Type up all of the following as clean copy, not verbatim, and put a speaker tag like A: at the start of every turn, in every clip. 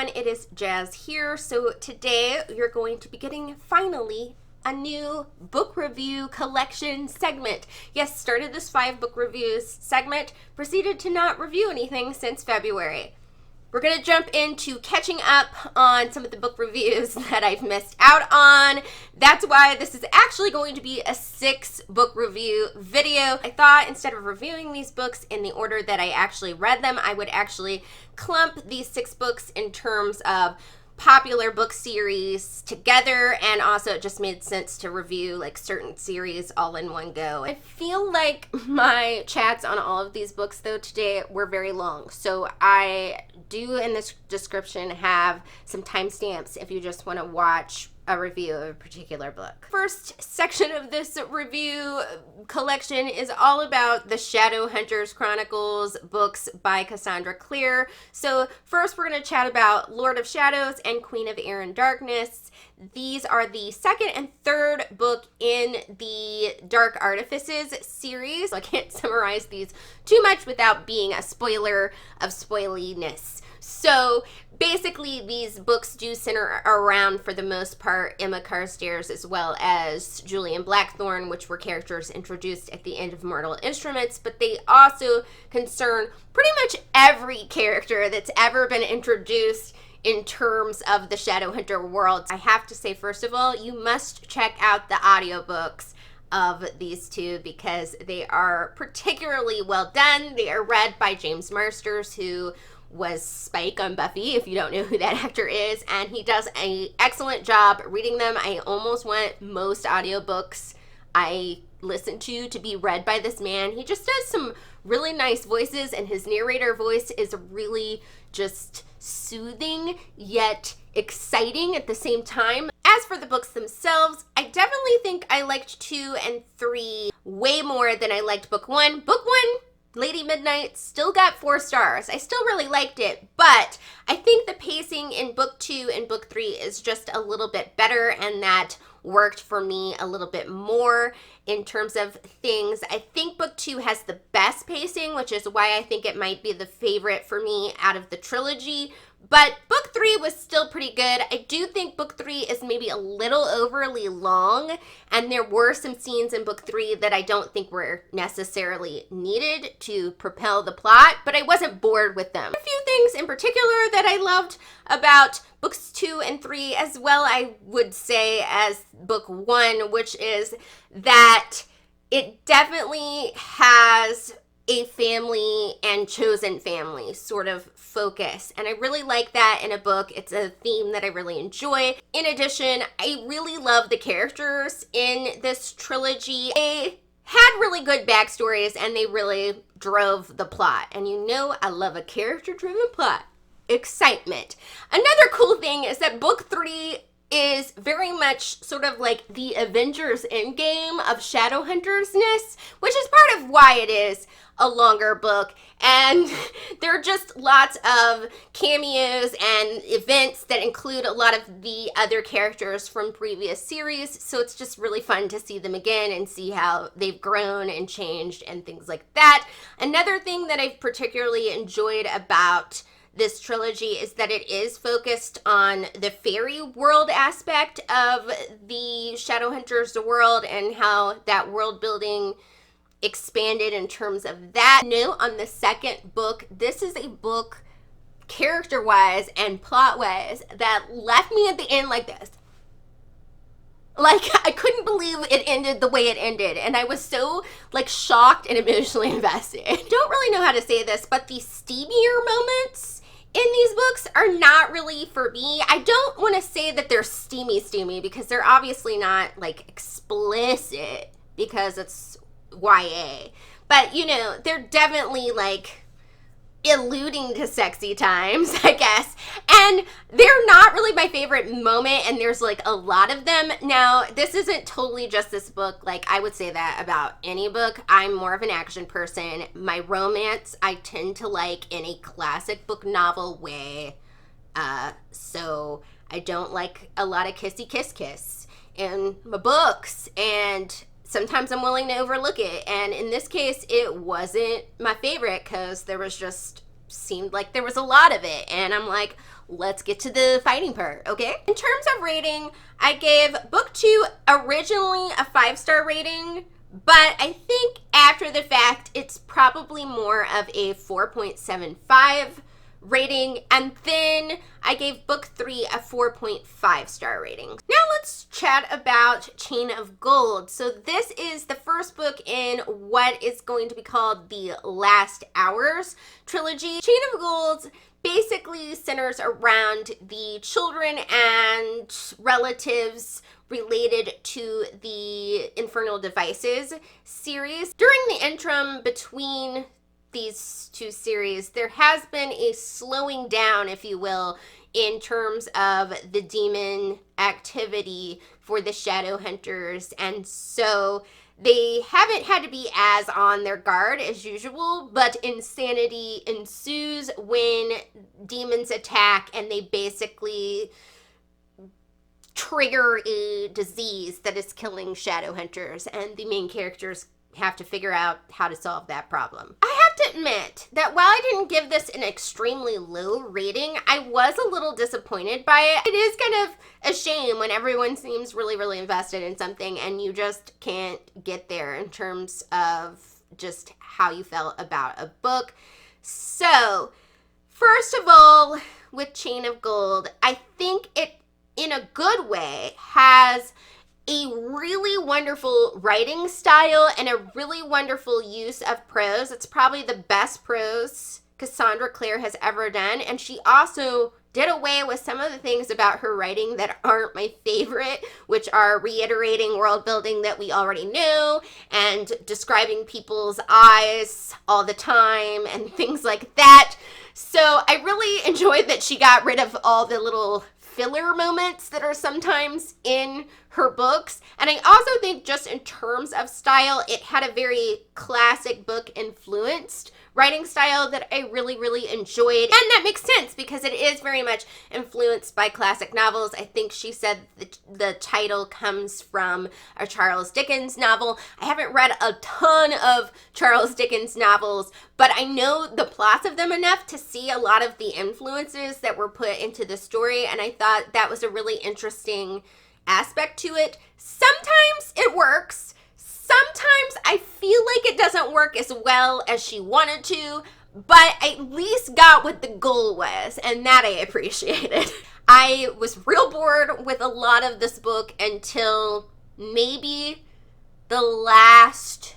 A: everyone, it is Jazz here. So today you're going to be getting finally a new book review collection segment. Yes, started this 5 book reviews segment, proceeded to not review anything since February. We're going to jump into catching up on some of the book reviews that I've missed out on. That's why this is actually going to be a 6 book review video. I thought instead of reviewing these books in the order that I actually read them, I would actually clump these 6 books in terms of popular book series together, and also it just made sense to review like certain series all in one go. I feel like my chats on all of these books though today were very long, so I do in this description have some timestamps if you just want to watch a review of a particular book. First section of this review collection is all about the Shadowhunters Chronicles books by Cassandra Clare. So first we're going to chat about Lord of Shadows and Queen of Air and Darkness. These are the second and third book in the Dark Artifices series. I can't summarize these too much without being a spoiler of spoiliness. So basically, these books do center around, for the most part, Emma Carstairs as well as Julian Blackthorne, which were characters introduced at the end of Mortal Instruments, but they also concern pretty much every character that's ever been introduced in terms of the Shadowhunter world. I have to say, first of all, you must check out the audiobooks of these two because they are particularly well done. They are read by James Marsters, who was Spike on Buffy, if you don't know who that actor is, and he does an excellent job reading them. I almost want most audiobooks I listen to be read by this man. He just does some really nice voices, and his narrator voice is really just soothing yet exciting at the same time. As for the books themselves, I definitely think I liked 2 and 3 way more than I liked book 1. Book 1, Lady Midnight, still got 4 stars. I still really liked it, but I think the pacing in book 2 and book 3 is just a little bit better, and that worked for me a little bit more in terms of things. I think book 2 has the best pacing, which is why I think it might be the favorite for me out of the trilogy. But book 3 was still pretty good. I do think book 3 is maybe a little overly long, and there were some scenes in book 3 that I don't think were necessarily needed to propel the plot, but I wasn't bored with them. A few things in particular that I loved about books 2 and 3, as well I would say as book 1, which is that it definitely has a family and chosen family sort of focus, and I really like that in a book. It's a theme that I really enjoy. In addition, I really love the characters in this trilogy. They had really good backstories and they really drove the plot, and you know I love a character-driven plot. Excitement. Another cool thing is that book 3 is very much sort of like the Avengers Endgame of Shadowhunters-ness, which is part of why it is a longer book, and there are just lots of cameos and events that include a lot of the other characters from previous series, so it's just really fun to see them again and see how they've grown and changed and things like that. Another thing that I've particularly enjoyed about this trilogy is that it is focused on the fairy world aspect of the Shadowhunters world and how that world building expanded in terms of that. Note on the second book, this is a book character-wise and plot-wise that left me at the end like this. Like, I couldn't believe it ended the way it ended, and I was so, like, shocked and emotionally invested. I don't really know how to say this, but the steamier moments in these books are not really for me. I don't want to say that they're steamy because they're obviously not, like, explicit because it's YA. But, you know, they're definitely, like, alluding to sexy times, I guess. And they're not really my favorite moment, and there's like a lot of them. Now, this isn't totally just this book. Like, I would say that about any book. I'm more of an action person. My romance, I tend to like in a classic book novel way. So I don't like a lot of kissy kiss in my books, and sometimes I'm willing to overlook it. And in this case, it wasn't my favorite because there was just seemed like there was a lot of it, and I'm like, let's get to the fighting part, okay? In terms of rating, I gave book 2 originally a 5-star rating, but I think after the fact, it's probably more of a 4.75 rating, and then I gave book 3 a 4.5 star rating. Now let's chat about Chain of Gold. So this is the first book in what is going to be called the Last Hours trilogy. Chain of Gold basically centers around the children and relatives related to the Infernal Devices series. During the interim between these two series, there has been a slowing down, if you will, in terms of the demon activity for the shadow hunters, and so they haven't had to be as on their guard as usual, but insanity ensues when demons attack and they basically trigger a disease that is killing shadow hunters, and the main characters have to figure out how to solve that problem. I have to admit that while I didn't give this an extremely low rating, I was a little disappointed by it. It is kind of a shame when everyone seems really, really invested in something and you just can't get there in terms of just how you felt about a book. So, first of all, with Chain of Gold, I think it, in a good way, has a really wonderful writing style and a really wonderful use of prose. It's probably the best prose Cassandra Clare has ever done, and she also did away with some of the things about her writing that aren't my favorite, which are reiterating world building that we already knew and describing people's eyes all the time and things like that. So I really enjoyed that she got rid of all the little filler moments that are sometimes in her books. And I also think just in terms of style, it had a very classic book influenced writing style that I really, really enjoyed. And that makes sense because it is very much influenced by classic novels. I think she said the title comes from a Charles Dickens novel. I haven't read a ton of Charles Dickens novels, but I know the plots of them enough to see a lot of the influences that were put into the story, and I thought that was a really interesting aspect to it. Sometimes it works. Sometimes I feel like it doesn't work as well as she wanted to, but I at least got what the goal was, and that I appreciated. I was real bored with a lot of this book until maybe the last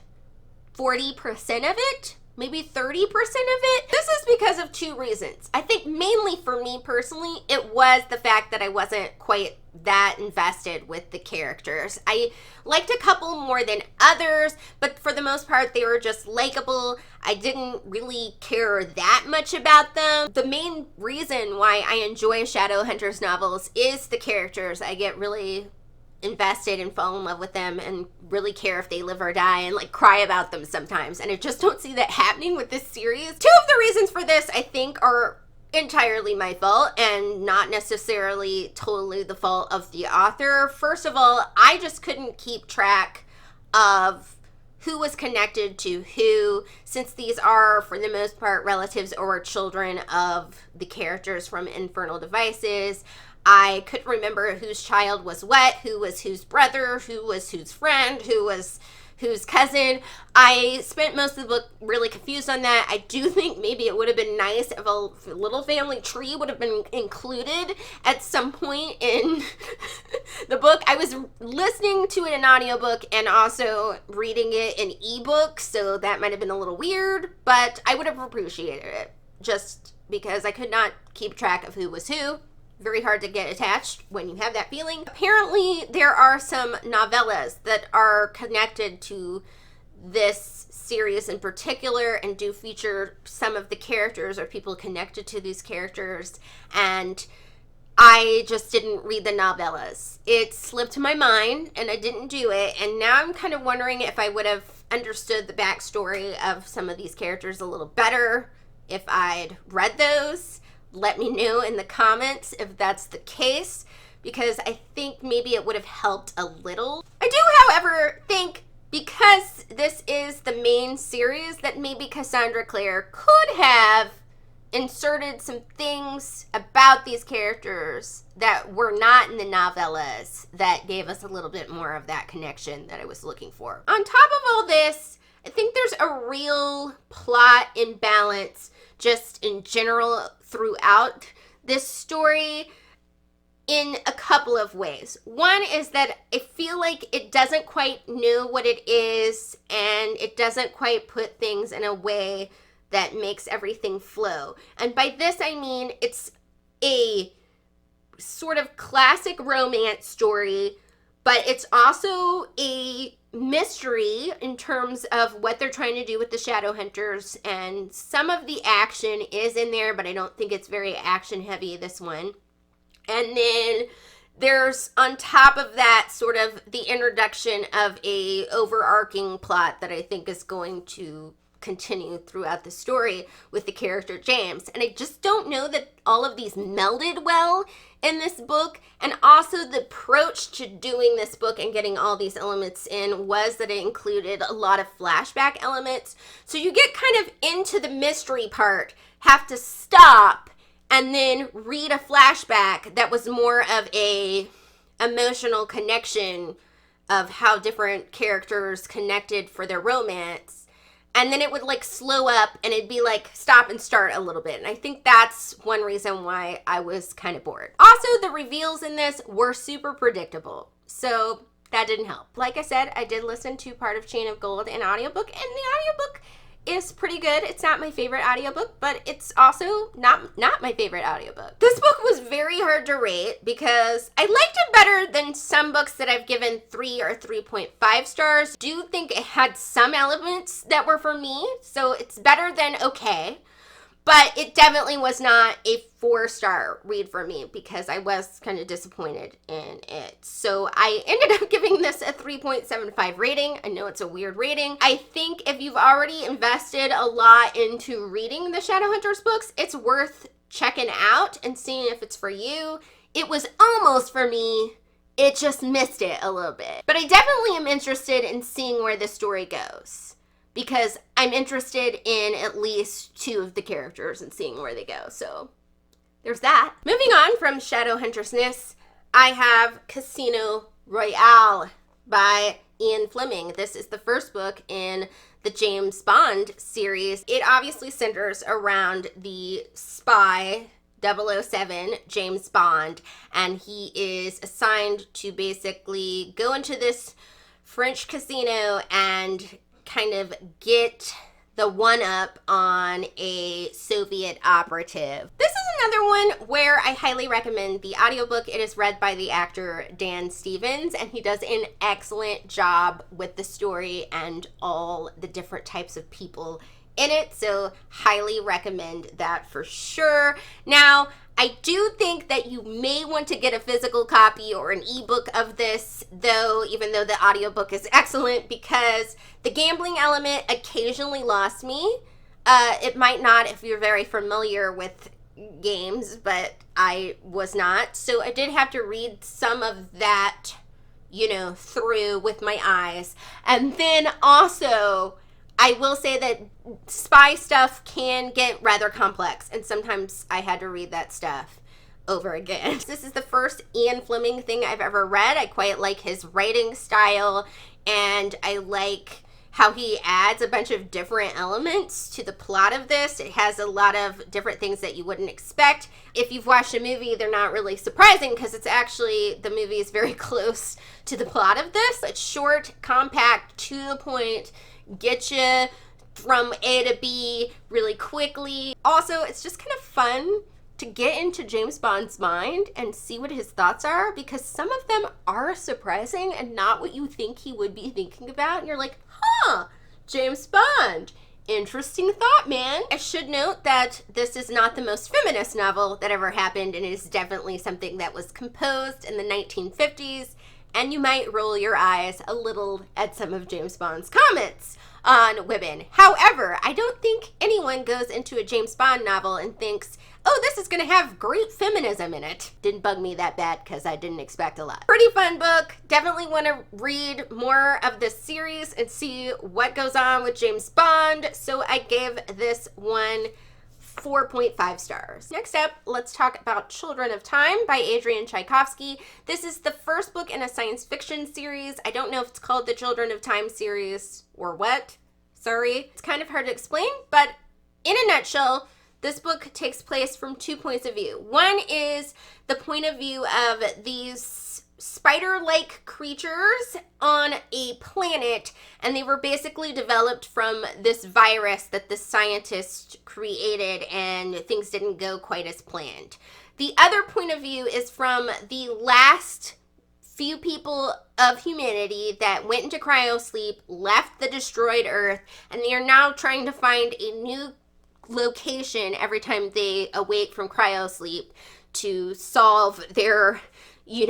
A: 40% of it, maybe 30% of it. This is because of two reasons. I think mainly for me personally, it was the fact that I wasn't quite that invested with the characters. I liked a couple more than others, but for the most part, they were just likable. I didn't really care that much about them. The main reason why I enjoy Shadowhunters novels is the characters. I get really invested and fall in love with them and really care if they live or die and like cry about them sometimes. And I just don't see that happening with this series. Two of the reasons for this, I think, are entirely my fault and not necessarily totally the fault of the author. First of all, I just couldn't keep track of who was connected to who, since these are, for the most part, relatives or children of the characters from Infernal Devices. I couldn't remember whose child was what, who was whose brother, who was whose friend, who was whose cousin. I spent most of the book really confused on that. I do think maybe it would have been nice if a little family tree would have been included at some point in the book. I was listening to it in audiobook and also reading it in ebook, so that might have been a little weird, but I would have appreciated it just because I could not keep track of who was who. Very hard to get attached when you have that feeling. Apparently, there are some novellas that are connected to this series in particular and do feature some of the characters or people connected to these characters, and I just didn't read the novellas. It slipped my mind and I didn't do it, and now I'm kind of wondering if I would have understood the backstory of some of these characters a little better if I'd read those. Let me know in the comments if that's the case, because I think maybe it would have helped a little. I do, however, think because this is the main series that maybe Cassandra Clare could have inserted some things about these characters that were not in the novellas that gave us a little bit more of that connection that I was looking for. On top of all this, I think there's a real plot imbalance just in general throughout this story in a couple of ways. One is that I feel like it doesn't quite know what it is, and it doesn't quite put things in a way that makes everything flow. And by this I mean it's a sort of classic romance story, but it's also a mystery in terms of what they're trying to do with the Shadowhunters, and some of the action is in there, but I don't think it's very action heavy, this one. And then there's, on top of that, sort of the introduction of a overarching plot that I think is going to continue throughout the story with the character James. And I just don't know that all of these melded well in this book. And also the approach to doing this book and getting all these elements in was that it included a lot of flashback elements. So you get kind of into the mystery part, have to stop and then read a flashback that was more of a emotional connection of how different characters connected for their romance. And then it would like slow up and it'd be like stop and start a little bit. And I think that's one reason why I was kind of bored. Also, the reveals in this were super predictable, so that didn't help. Like I said, I did listen to part of Chain of Gold in audiobook, and the audiobook is pretty good. It's not my favorite audiobook, but it's also not my favorite audiobook. This book was very hard to rate because I liked it better than some books that I've given 3 or 3.5 stars. Do think it had some elements that were for me, so it's better than okay. But it definitely was not a 4-star read for me because I was kind of disappointed in it. So I ended up giving this a 3.75 rating. I know it's a weird rating. I think if you've already invested a lot into reading the Shadowhunters books, it's worth checking out and seeing if it's for you. It was almost for me. It just missed it a little bit. But I definitely am interested in seeing where the story goes, because I'm interested in at least 2 of the characters and seeing where they go. So there's that. Moving on from Shadowhuntersness, I have Casino Royale by Ian Fleming. This is the first book in the James Bond series. It obviously centers around the spy 007 James Bond, and he is assigned to basically go into this French casino and kind of get the one-up on a Soviet operative. This is another one where I highly recommend the audiobook. It is read by the actor Dan Stevens, and he does an excellent job with the story and all the different types of people in it, so highly recommend that for sure. Now, I do think that you may want to get a physical copy or an ebook of this, though, even though the audiobook is excellent, because the gambling element occasionally lost me. It might not if you're very familiar with games, but I was not. So I did have to read some of that, through with my eyes. And then also, I will say that spy stuff can get rather complex, and sometimes I had to read that stuff over again. This is the first Ian Fleming thing I've ever read. I quite like his writing style, and I like how he adds a bunch of different elements to the plot of this. It has a lot of different things that you wouldn't expect. If you've watched a movie, they're not really surprising because it's actually, the movie is very close to the plot of this. It's short, compact, to the point, get you from A to B really quickly. Also, it's just kind of fun to get into James Bond's mind and see what his thoughts are, because some of them are surprising and not what you think he would be thinking about. And you're like, huh, James Bond, interesting thought, man. I should note that this is not the most feminist novel that ever happened, and it is definitely something that was composed in the 1950s. And you might roll your eyes a little at some of James Bond's comments on women. However, I don't think anyone goes into a James Bond novel and thinks, oh, this is going to have great feminism in it. Didn't bug me that bad because I didn't expect a lot. Pretty fun book. Definitely want to read more of this series and see what goes on with James Bond. So I gave this one 4.5 stars. Next up, let's talk about Children of Time by Adrian Tchaikovsky. This is the first book in a science fiction series. I don't know if it's called the Children of Time series or what. Sorry. It's kind of hard to explain, but in a nutshell, this book takes place from 2 points of view. One is the point of view of these spider-like creatures on a planet, and they were basically developed from this virus that the scientist created, and things didn't go quite as planned. The other point of view is from the last few people of humanity that went into cryosleep, left the destroyed Earth, and they are now trying to find a new location every time they awake from cryosleep to solve their, we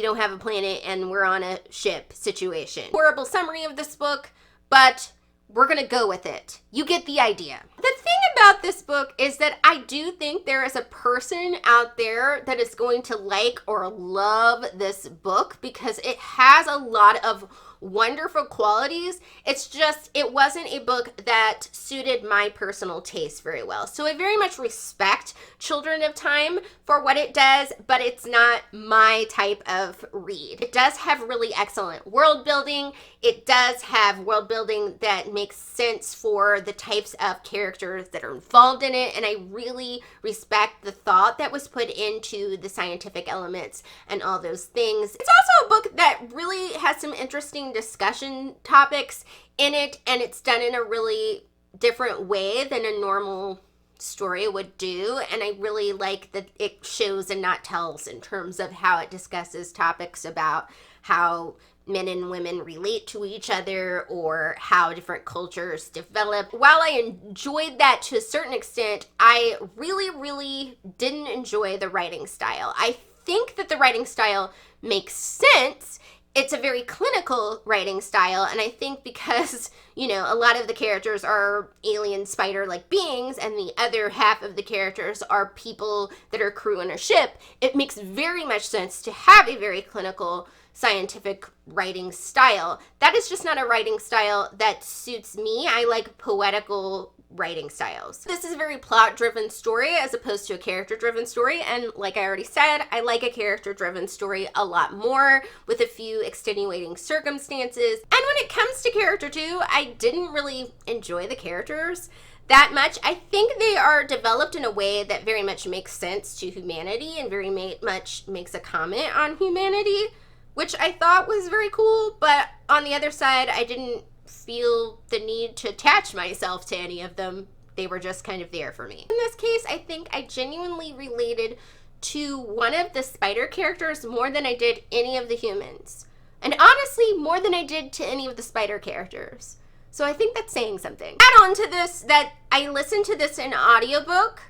A: don't have a planet and we're on a ship situation. Horrible summary of this book, but we're gonna go with it. You get the idea. The thing about this book is that I do think there is a person out there that is going to like or love this book because it has a lot of wonderful qualities. It's just, it wasn't a book that suited my personal taste very well. So I very much respect Children of Time for what it does, but it's not my type of read. It does have really excellent world building. It does have world building that makes sense for the types of characters that are involved in it, and I really respect the thought that was put into the scientific elements and all those things. It's also a book that really has some interesting discussion topics in it, and it's done in a really different way than a normal story would do, and I really like that it shows and not tells in terms of how it discusses topics about how men and women relate to each other or how different cultures develop. While I enjoyed that to a certain extent, I really didn't enjoy the writing style. I think that the writing style makes sense. It's a very clinical writing style, and I think because, a lot of the characters are alien spider-like beings, and the other half of the characters are people that are crew on a ship, it makes very much sense to have a very clinical scientific writing style. That is just not a writing style that suits me. I like poetical writing styles. This is a very plot-driven story as opposed to a character-driven story, and like I already said, I like a character-driven story a lot more with a few extenuating circumstances. And when it comes to character too, I didn't really enjoy the characters that much. I think they are developed in a way that very much makes sense to humanity and very much makes a comment on humanity, which I thought was very cool, but on the other side, I didn't feel the need to attach myself to any of them. They were just kind of there for me. In this case, I think I genuinely related to one of the spider characters more than I did any of the humans. And honestly, more than I did to any of the spider characters. So I think that's saying something. Add on to this that I listened to this in audiobook,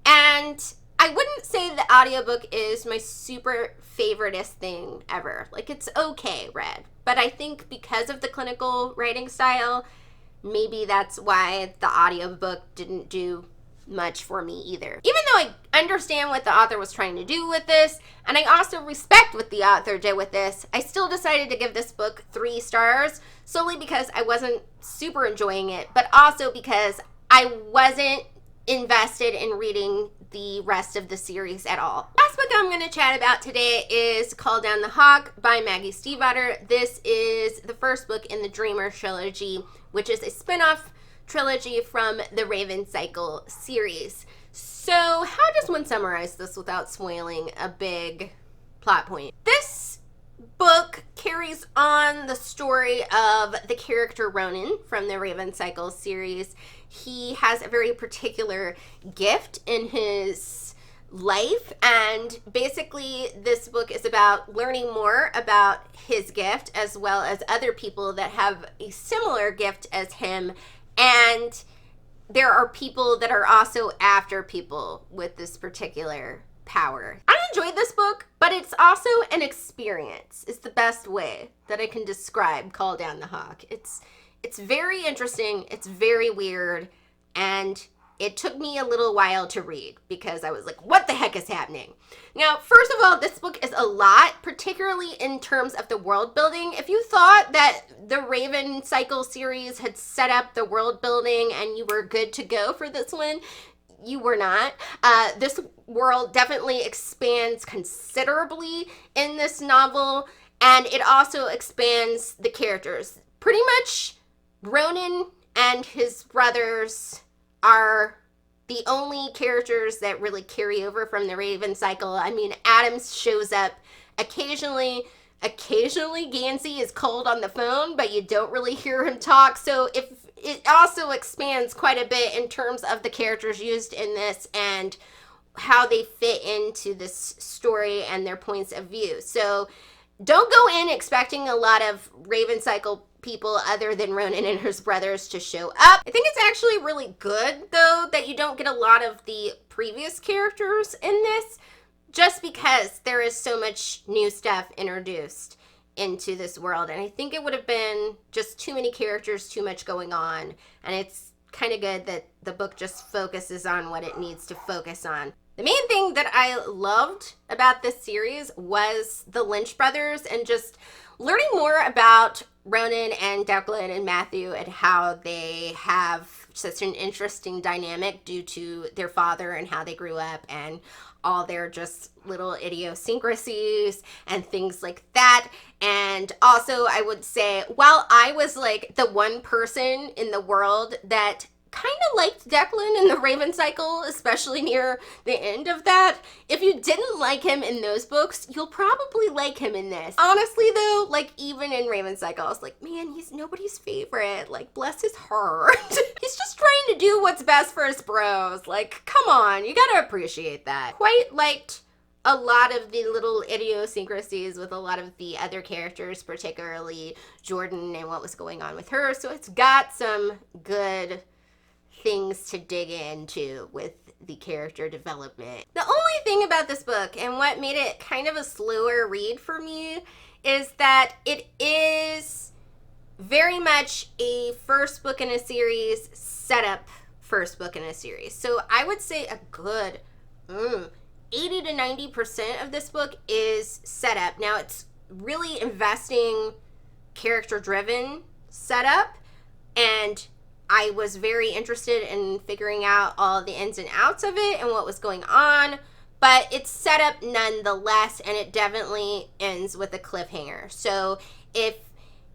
A: and I wouldn't say the audiobook is my super favoriteest thing ever. Like, it's okay read, but I think because of the clinical writing style, maybe that's why the audiobook didn't do much for me either. Even though I understand what the author was trying to do with this, and I also respect what the author did with this, I still decided to give this book 3 stars, solely because I wasn't super enjoying it, but also because I wasn't invested in reading the rest of the series at all. Last book I'm going to chat about today is Call Down the Hawk by Maggie Stiefvater. This is the first book in the Dreamer trilogy, which is a spin-off trilogy from the Raven Cycle series. So how does one summarize this without spoiling a big plot point? This book carries on the story of the character Ronan from the Raven Cycle series. He has a very particular gift in his life, and basically this book is about learning more about his gift as well as other people that have a similar gift as him, and there are people that are also after people with this particular power. I enjoyed this book, but it's also an experience, is the best way that I can describe Call Down the Hawk. It's very interesting, it's very weird, and it took me a little while to read because I was like, what the heck is happening? Now, first of all, this book is a lot, particularly in terms of the world building. If you thought that the Raven Cycle series had set up the world building and you were good to go for this one, you were not. This world definitely expands considerably in this novel, and it also expands the characters. Pretty much Ronan and his brothers are the only characters that really carry over from the Raven cycle. I mean, Adams shows up occasionally. Occasionally Gansey is called on the phone, but you don't really hear him talk. So if it also expands quite a bit in terms of the characters used in this and how they fit into this story and their points of view. So don't go in expecting a lot of Raven cycle people other than Ronan and his brothers to show up. I think it's actually really good, though, that you don't get a lot of the previous characters in this, just because there is so much new stuff introduced into this world. And I think it would have been just too many characters, too much going on. And it's kind of good that the book just focuses on what it needs to focus on. The main thing that I loved about this series was the Lynch brothers and just learning more about Ronan and Declan and Matthew and how they have such an interesting dynamic due to their father and how they grew up and all their just little idiosyncrasies and things like that. And also I would say, while I was like the one person in the world that kind of liked Declan in the Raven cycle, especially near the end of that, if you didn't like him in those books, you'll probably like him in this. Honestly though, like even in Raven cycle, I was like, man, he's nobody's favorite. Like, bless his heart. He's just trying to do what's best for his bros. Like, come on, you gotta appreciate that. Quite liked a lot of the little idiosyncrasies with a lot of the other characters, particularly Jordan and what was going on with her. So it's got some good things to dig into with the character development. The only thing about this book and what made it kind of a slower read for me is that it is very much a first book in a series setup first book in a series. So I would say a good 80 to 90% of this book is setup. Now it's really investing character driven setup, and I was very interested in figuring out all the ins and outs of it and what was going on, but it's set up nonetheless, and it definitely ends with a cliffhanger. So if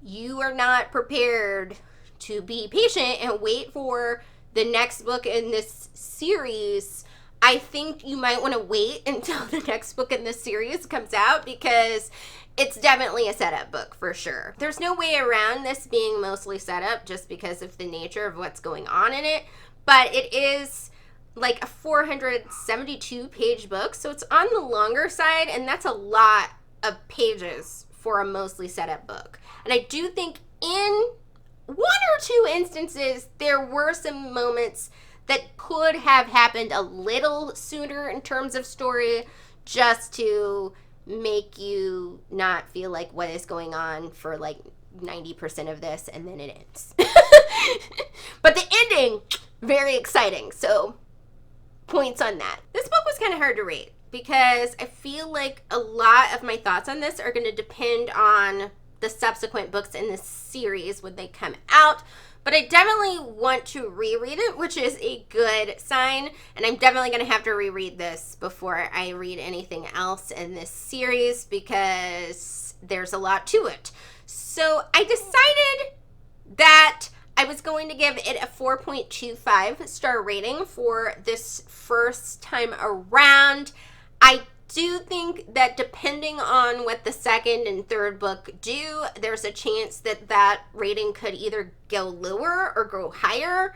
A: you are not prepared to be patient and wait for the next book in this series, I think you might want to wait until the next book in this series comes out, because it's definitely a setup book for sure. There's no way around this being mostly setup just because of the nature of what's going on in it, but it is like a 472 page book, so it's on the longer side, and that's a lot of pages for a mostly setup book. And I do think in one or two instances there were some moments that could have happened a little sooner in terms of story, just to make you not feel like what is going on for like 90% of this, and then it ends. But the ending, very exciting, so points on that. This book was kind of hard to rate because I feel like a lot of my thoughts on this are going to depend on the subsequent books in this series when they come out. But I definitely want to reread it, which is a good sign. And I'm definitely going to have to reread this before I read anything else in this series, because there's a lot to it. So I decided that I was going to give it a 4.25 star rating for this first time around. I do think that depending on what the second and third book do, there's a chance that that rating could either go lower or go higher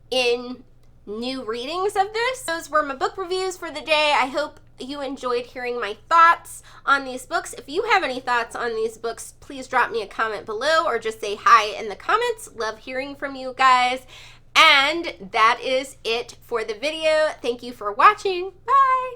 A: in new readings of this. Those were my book reviews for the day. I hope you enjoyed hearing my thoughts on these books. If you have any thoughts on these books, please drop me a comment below or just say hi in the comments. Love hearing from you guys. And that is it for the video. Thank you for watching. Bye.